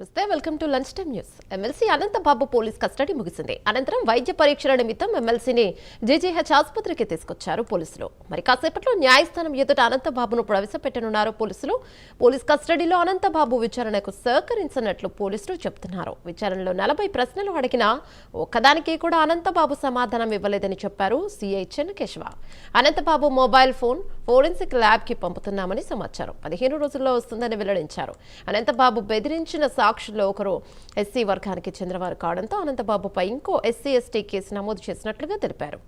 Welcome to lunch time news. MLC Anantha Babu police custody ముగిసింది. అనంతరం వైద్య పరీక్షల నిమిత్తం ఎమ్మెల్సీని జీజీహెచ్ ఆసుపత్రికి తీసుకొచ్చారు పోలీసులు. మరి కాసేపట్లో న్యాయస్థానం ఎదుట అనంతబాబును ప్రవేశపెట్టనున్నారు పోలీసులు. పోలీస్ కస్టడీలో అనంతబాబు విచారణకు సహకరించినట్లు పోలీసులు చెబుతున్నారు. విచారణలో 40 ప్రశ్నలు అడిగినా ఒక్కదానికి కూడా అనంతబాబు సమాధానం ఇవ్వలేదని చెప్పారు CI Chennakesava. Ananthababu mobile phone forensic lab కి పంపుతున్నామని సమాచారం. 15 రోజుల్లో వస్తుందని వెల్లడించారు. అనంతబాబు బెదిరించిన సాక్షుల్లో ఒకరు ఎస్సీ వర్గానికి చెందినవారు కావడంతో అనంతబాబుపై ఇంకో ఎస్సీ ఎస్టీ కేసు నమోదు చేసినట్లుగా తెలిపారు.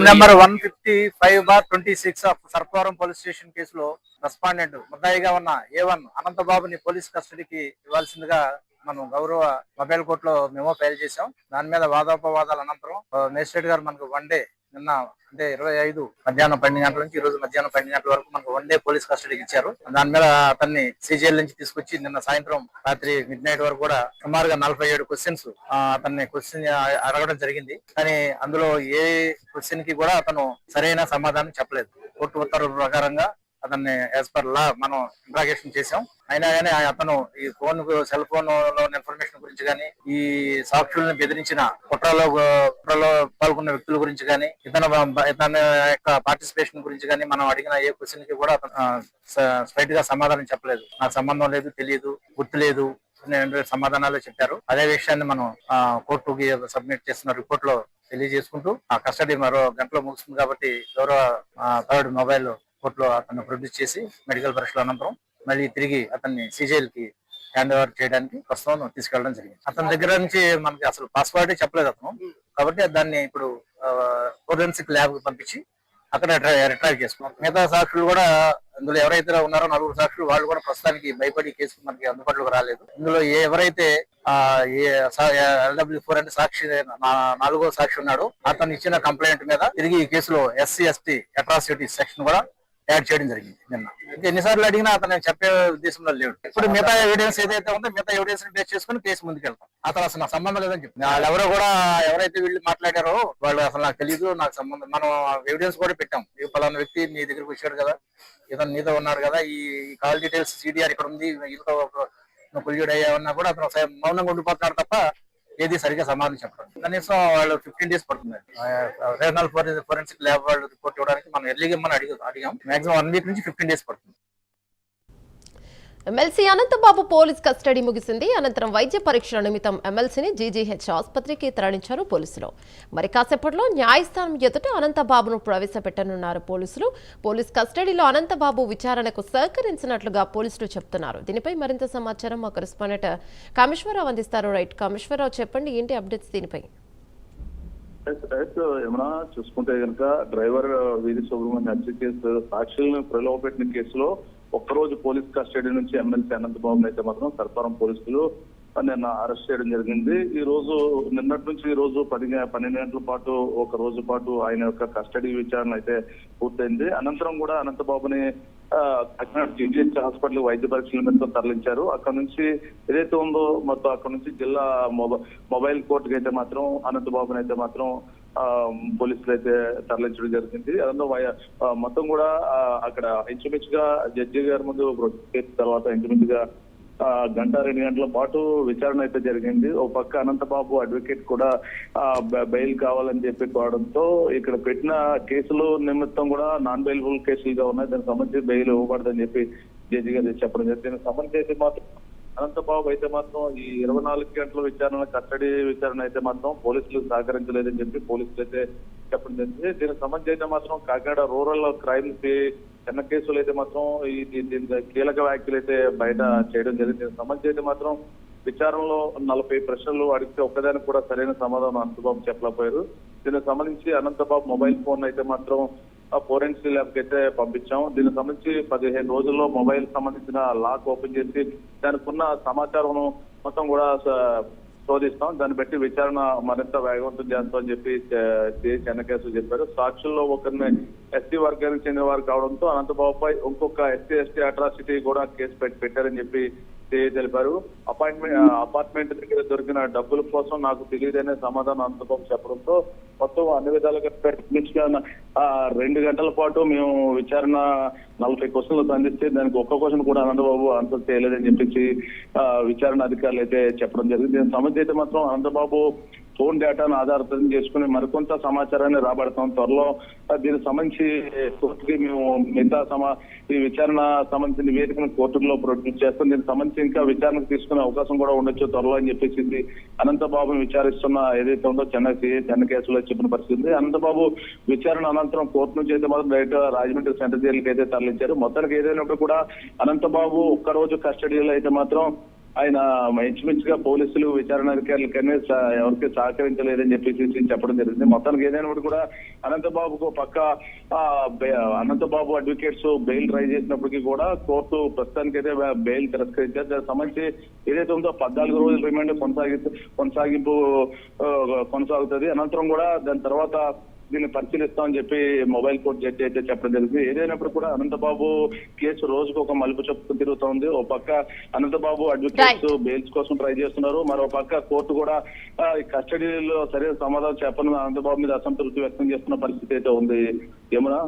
Number 155/26 of Sarpavaram police station కేసులో రెస్పాండెంట్ ముద్దాయిగా ఉన్న A1 అనంతబాబుని పోలీస్ కస్టడీకి ఇవ్వాల్సిందిగా మనం గౌరవ మొబైల్ కోర్టులో మెమో ఫైల్ చేశాం. దాని మీద వాదోపవాదాల అనంతరం మేజిస్ట్రేట్ గారు మనకు 1 డే నిన్న అంటే 25 మధ్యాహ్నం 12 గంటల నుంచి ఈ రోజు మధ్యాహ్నం 12 గంటల వరకు మనకు 1 డే పోలీస్ కస్టడీకి ఇచ్చారు. దాని మీద అతన్ని సిజిఎల్ నుంచి తీసుకొచ్చి నిన్న సాయంత్రం రాత్రి మిడ్-నైట్ వరకు కూడా సుమారుగా 47 క్వశ్చన్స్ అతన్ని క్వశ్చన్ అడగడం జరిగింది. కానీ అందులో ఏ క్వశ్చన్ కి కూడా అతను సరైన సమాధానం చెప్పలేదు. కోర్టు ఉత్తర్వుల ప్రకారంగా అతన్ని యాజ్ పర్ లా మనం ఇంట్రాగేషన్ చేశాం. అయినా కానీ అతను ఈ సెల్ ఫోన్ లో ఇన్ఫర్మేషన్ గురించి కానీ, ఈ సాక్షుల్ని బెదిరించిన కుట్రలో పాల్గొన్న వ్యక్తుల గురించి కానీ, ఇతని యొక్క పార్టిసిపేషన్ గురించి కానీ మనం అడిగిన ఏ క్వశ్చన్ కి కూడా అతను స్ట్రైట్ గా సమాధానం చెప్పలేదు. నాకు సంబంధం లేదు, తెలియదు, గుర్తులేదు సమాధానాలు చెప్పారు. అదే విషయాన్ని మనం కోర్టుకి సబ్మిట్ చేస్తున్న రిపోర్ట్ లో తెలియజేసుకుంటూ ఆ కస్టడీ మరో గంటలో ముగుస్తుంది కాబట్టి గౌరవ థర్డ్ మొబైల్ కోర్టులో అతన్ని ప్రొడ్యూస్ చేసి మెడికల్ పరీక్షల అనంతరం మళ్ళీ తిరిగి అతన్ని సిజైల్ కి హ్యాండ్ ఓవర్ చేయడానికి ప్రస్తుతం తీసుకెళ్లడం జరిగింది. అతని దగ్గర నుంచి మనకి అసలు పాస్వర్డ్ చెప్పలేదు అతను, కాబట్టి దాన్ని ఇప్పుడు ఫోరెన్సిక్ ల్యాబ్ కి పంపించి అక్కడ రిట్రైవ్ చేసుకున్నాం. మిగతా సాక్షులు కూడా ఇందులో ఎవరైతే ఉన్నారో 4 సాక్షులు వాళ్ళు కూడా ప్రస్తుతానికి భయపడి కేసు మనకి అందుబాటులోకి రాలేదు. ఇందులో ఎవరైతే LW4 అంటే సాక్షి 4వ సాక్షి ఉన్నాడు, అతను ఇచ్చిన కంప్లైంట్ మీద తిరిగి ఈ కేసులో SC ST అట్రాసిటీ సెక్షన్ కూడా యాడ్ చేయడం జరిగింది. నిన్న ఎన్నిసార్లు అడిగినా అతను చెప్పే ఉద్దేశంలో లేడు. ఇప్పుడు మిగతా ఎవిడెన్స్ ఏదైతే ఉందో మిగతా ఎవిడెన్స్ బేస్ చేసుకుని కేసు ముందుకెళ్తాం. అతను అసలు నాకు సంబంధం లేదని చెప్పి వాళ్ళు ఎవరో కూడా ఎవరైతే వీళ్ళు మాట్లాడారో వాళ్ళు అసలు నాకు తెలియదు, నాకు సంబంధం, మనం ఎవిడెన్స్ కూడా పెట్టాం. ఈ పలానా వ్యక్తి మీ దగ్గరికి వచ్చాడు కదా, ఇతను నీతో ఉన్నాడు కదా, ఈ కాల్ డీటెయిల్స్ CDR ఇక్కడ ఉంది, వీళ్ళతో కొలిజుడు అయ్యామన్నా కూడా అతను మౌనంగా ఉండిపోతున్నాడు తప్ప ఏది సరిగ్గా సమాధానం చెప్పడం. కనీసం వాళ్ళు 15 డేస్ పడుతుంది. రీజనల్ ఫోరెన్సిక్ ల్యాబ్ వాళ్ళు రిపోర్ట్ ఇవ్వడానికి మనం ఎర్లీగా మనం అడిగాం. మాక్సిమం 1 వీక్ నుంచి 15 డేస్ పడుతుంది. ఎమ్మెల్సీ అనంతబాబు పోలీస్ కస్టడీ ముగిసింది. అనంతరం వైద్య పరీక్షల నిమిత్తం ఎమ్మెల్సీని జీజీహెచ్ ఆసుపత్రికి తరలించారు పోలీసులు. మరి కాసేపట్లో న్యాయస్థానం ఎదుట అనంతబాబును ప్రవేశపెట్టనున్నారు పోలీసులు. పోలీస్ కస్టడీలో అనంతబాబు విచారణకు సహకరించినట్లుగా పోలీసులు చెప్తున్నారు. దీనిపై మరింత సమాచారం మా కరెస్పాండెంట్ కామేశ్వరరావు అందిస్తారు. రైట్ కామేశ్వరరావు, చెప్పండి ఏంటి అప్డేట్స్ దీనిపై? ఏమన్నా చూసుకుంటే కనుక డ్రైవర్ వీధి సుబ్రహ్మణ్యం హత్య కేసు సాక్షులను ప్రలోభపెట్టిన కేసులో ఒక్కరోజు పోలీస్ కస్టడీ నుంచి ఎమ్మెల్సీ అనంతబాబుని అయితే మాత్రం సర్పవరం పోలీసులు నిన్న అరెస్ట్ చేయడం జరిగింది. ఈ రోజు నిన్నటి నుంచి ఈ రోజు 12 గంటల పాటు ఒక రోజు పాటు ఆయన యొక్క కస్టడీ విచారణ అయితే పూర్తయింది. అనంతరం కూడా అనంతబాబుని జీజీహెచ్ హాస్పిటల్ వైద్య పరీక్షల మీద తరలించారు. అక్కడ నుంచి ఏదైతే ఉందో మొత్తం అక్కడ నుంచి జిల్లా మొబైల్ కోర్టుకి అయితే మాత్రం అనంతబాబుని అయితే మాత్రం పోలీసులు అయితే తరలించడం జరిగింది. అందులో మొత్తం కూడా అక్కడ ఇంచుమించుగా జడ్జి గారి ముందు తర్వాత ఇంచుమించుగా 1-2 గంటల పాటు విచారణ అయితే జరిగింది. ఓ పక్క అనంతబాబు అడ్వకేట్ కూడా బెయిల్ కావాలని చెప్పి కోవడంతో ఇక్కడ పెట్టిన కేసులు నిమిత్తం కూడా నాన్ బెయిలబుల్ కేసులుగా ఉన్నాయి. దానికి సంబంధించి బెయిల్ ఇవ్వబడదని చెప్పి జడ్జి గారు చెప్పడం జరిగింది. దీనికి సంబంధించి అయితే మాత్రం అనంతబాబు అయితే మాత్రం ఈ 24 గంటల విచారణ కస్టడీ విచారణ అయితే మాత్రం పోలీసులు సహకరించలేదని చెప్పి పోలీసులు అయితే చెప్పడం జరిగింది. దీనికి సంబంధించి అయితే మాత్రం కాకినాడ రూరల్ క్రైమ్ చిన్న కేసులు అయితే మాత్రం దీనికి కీలక వ్యాఖ్యలు అయితే బయట చేయడం జరిగింది. దీనికి సంబంధించి అయితే మాత్రం విచారణలో 40 ప్రశ్నలు అడిగితే ఒక్కదానికి కూడా సరైన సమాధానం అనంతబాబు చెప్పలేకపోయారు. దీనికి సంబంధించి అనంతబాబు మొబైల్ ఫోన్ అయితే మాత్రం ఫోరెన్సిక్ ల్యాబ్ కి అయితే పంపించాం. దీనికి సంబంధించి 15 రోజుల్లో మొబైల్ సంబంధించిన లాక్ ఓపెన్ చేసి దానికి ఉన్న సమాచారం మొత్తం కూడా శోధిస్తాం. దాన్ని బట్టి విచారణ మరింత వేగవంతం చేస్తామని చెప్పి చెన్నకేశ్వర చెప్పారు. సాక్షుల్లో ఒకరిని SC వర్గానికి చెందిన వారు కావడంతో అనంతబాబుపై ఇంకొక SC ST అట్రాసిటీ కూడా కేసు పెట్టారని చెప్పి తెలిపారు. అపార్ట్మెంట్ దగ్గర దొరికిన డబ్బుల కోసం నాకు తెలియదనే సమాధానం అనంతబాబు చెప్పడంతో మొత్తం అన్ని విధాలుగా 2 గంటల పాటు మేము విచారణ 40 క్వశ్చన్లు సంధిస్తే దానికి ఒక్క క్వశ్చన్ కూడా అనంతబాబు ఆన్సర్ చేయలేదని చెప్పేసి విచారణ అధికారులు అయితే చెప్పడం జరిగింది. దీనికి సంబంధించి అయితే మాత్రం అనంతబాబు ఫోన్ డేటాను ఆధారితం చేసుకుని మరికొంత సమాచారాన్ని రాబడతాం. త్వరలో దీనికి సంబంధించి కోర్టుకి మేము మిగతా ఈ విచారణ సంబంధించిన నివేదికను కోర్టులో ప్రొడ్యూస్ చేస్తాం. దీనికి సంబంధించి ఇంకా విచారణకు తీసుకునే అవకాశం కూడా ఉండొచ్చు త్వరలో అని చెప్పేసి అనంతబాబుని విచారిస్తున్న ఏదైతే ఉందో చెన్న కేసులో చెప్పిన పరిస్థితి. అనంతబాబు విచారణ అనంతరం కోర్టు నుంచి అయితే మాత్రం డైరెక్ట్ రాజమండ్రి సెంట్రల్ జైలుకి అయితే తరలించారు. మొత్తానికి ఏదైనప్పుడు కూడా అనంతబాబు ఒక్కరోజు కస్టడీలో అయితే మాత్రం ఆయన ఇంచుమించుగా పోలీసులు విచారణ అధికారులకనే ఎవరికి సహకరించలేదని చెప్పేసి చెప్పడం జరిగింది. మొత్తానికి ఏదైనా కూడా అనంతబాబుకు పక్క అనంతబాబు అడ్వకేట్స్ బెయిల్ ట్రై చేసినప్పటికీ కూడా కోర్టు ప్రస్తుతానికి అయితే బెయిల్ తిరస్కరించారు. దానికి సంబంధించి ఏదైతే ఉందో 14 రోజుల రిమాండ్ కొనసాగింపు కొనసాగుతుంది. అనంతరం కూడా దాని తర్వాత దీన్ని పరిశీలిస్తామని చెప్పి మొబైల్ కోర్టు జడ్జి అయితే చెప్పడం జరిగింది. ఏదైనప్పుడు కూడా అనంతబాబు కేసు రోజుకు ఒక మలుపు చెప్పుకు తిరుగుతోంది. ఓ పక్క అనంతబాబు అడ్వకేట్స్ బెయిల్స్ కోసం ట్రై చేస్తున్నారు, మరో పక్క కోర్టు కూడా కస్టడీలో సరైన సమాధానం చెప్పని అనంతబాబు మీద అసంతృప్తి వ్యక్తం చేస్తున్న పరిస్థితి అయితే ఉంది. ఏమన్నా